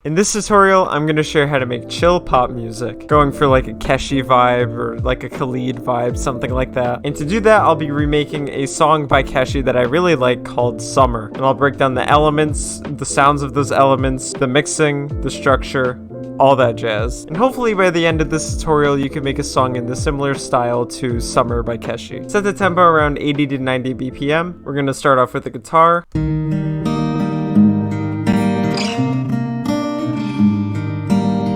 In this tutorial, I'm going to share how to make chill pop music, going for like a Keshi vibe or like a Khalid vibe, something like that. And to do that, I'll be remaking a song by Keshi that I really like called Summer. And I'll break down the elements, the sounds of those elements, the mixing, the structure, all that jazz. And hopefully by the end of this tutorial, you can make a song in the similar style to Summer by Keshi. Set the tempo around 80 to 90 BPM. We're going to start off with the guitar.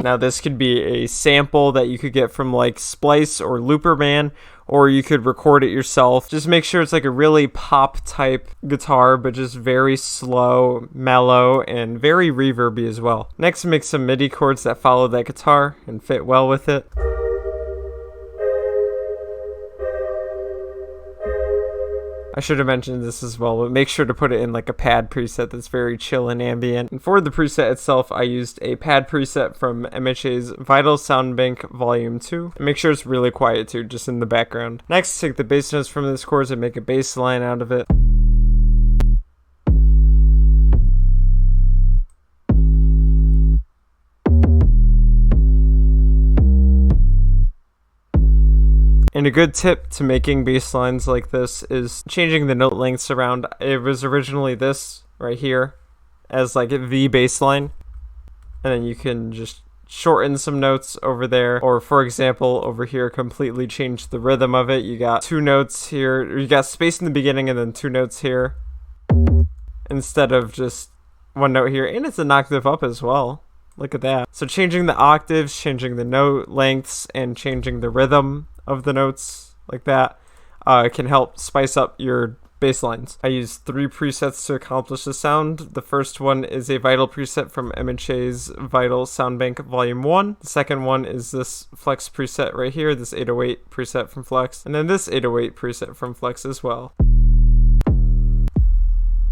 Now this could be a sample that you could get from like Splice or Looperman, or you could record it yourself. Just make sure it's like a really pop type guitar, but just very slow, mellow, and very reverby as well. Next, make some MIDI chords that follow that guitar and fit well with it. I should have mentioned this as well, but make sure to put it in like a pad preset that's very chill and ambient. And for the preset itself, I used a pad preset from BushaZ's Vital Sound Bank Volume 2. And make sure it's really quiet too, just in the background. Next, take the bass notes from this chorus and make a bass line out of it. And a good tip to making bass lines like this is changing the note lengths around. It was originally this right here as like the bass line, and then you can just shorten some notes over there, or for example over here completely change the rhythm of it. You got two notes here, or you got space in the beginning and then two notes here instead of just one note here, and it's an octave up as well. Look at that. So changing the octaves, changing the note lengths, and changing the rhythm of the notes like that can help spice up your bass lines. I use 3 presets to accomplish the sound. The first one is a Vital preset from BushaZ's Vital Sound Bank Volume 1. The second one is this Flex preset right here, this 808 preset from Flex, and then this 808 preset from Flex as well.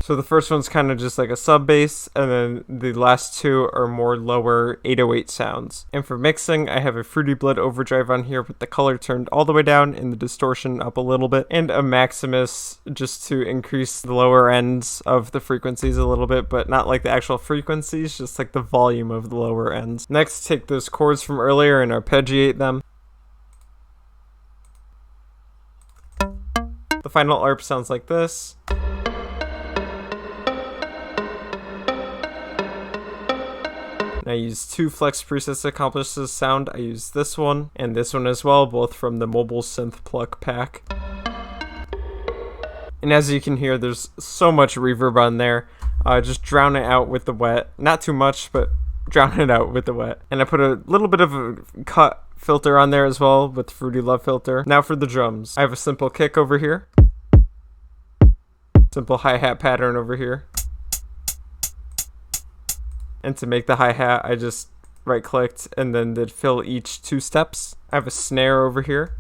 So the first one's kind of just like a sub bass, and then the last two are more lower 808 sounds. And for mixing, I have a Fruity Blood overdrive on here with the color turned all the way down and the distortion up a little bit, and a Maximus just to increase the lower ends of the frequencies a little bit, but not like the actual frequencies, just like the volume of the lower ends. Next, take those chords from earlier and arpeggiate them. The final arp sounds like this. I use 2 Flex presets to accomplish this sound. I use this one and this one as well, both from the Mobile Synth Plug pack. And as you can hear, there's so much reverb on there. Just drown it out with the wet. Not too much, but drown it out with the wet. And I put a little bit of a cut filter on there as well with Fruity Love filter. Now for the drums. I have a simple kick over here. Simple hi-hat pattern over here. And to make the hi-hat, I just right-clicked and then did fill each 2 steps. I have a snare over here.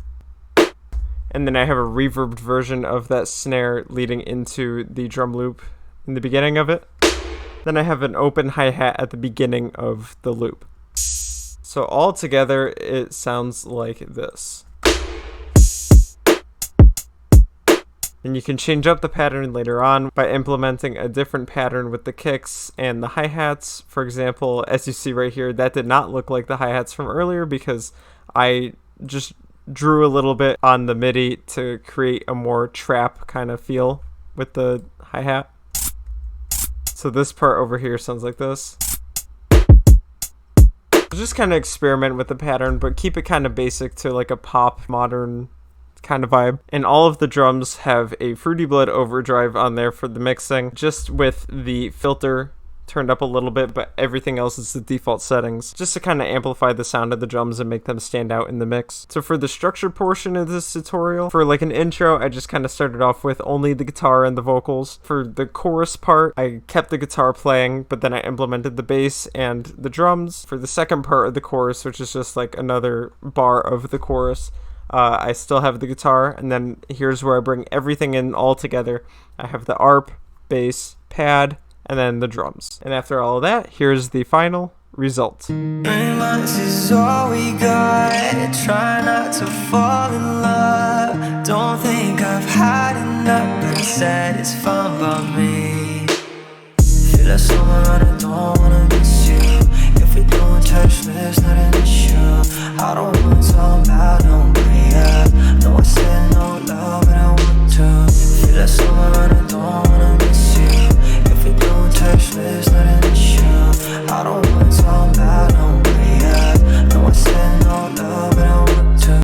And then I have a reverbed version of that snare leading into the drum loop in the beginning of it. Then I have an open hi-hat at the beginning of the loop. So all together, it sounds like this. And you can change up the pattern later on by implementing a different pattern with the kicks and the hi-hats. For example, as you see right here, that did not look like the hi-hats from earlier because I just drew a little bit on the MIDI to create a more trap kind of feel with the hi-hat. So this part over here sounds like this. Just kind of experiment with the pattern, but keep it kind of basic to like a pop modern kind of vibe. And all of the drums have a Fruity Blood overdrive on there for the mixing, just with the filter turned up a little bit, but everything else is the default settings, just to kind of amplify the sound of the drums and make them stand out in the mix. So for the structure portion of this tutorial, for like an intro, I just kind of started off with only the guitar and the vocals. For the chorus part, I kept the guitar playing, but then I implemented the bass and the drums. For the second part of the chorus, which is just like another bar of the chorus, I still have the guitar, and then here's where I bring everything in all together. I have the arp, bass, pad, and then the drums. And after all of that, here's the final result. 3 months is all we got. Try not to fall in love. Don't think I've had enough, but instead it's fine by me. Feel like someone I don't wanna miss you. I wanna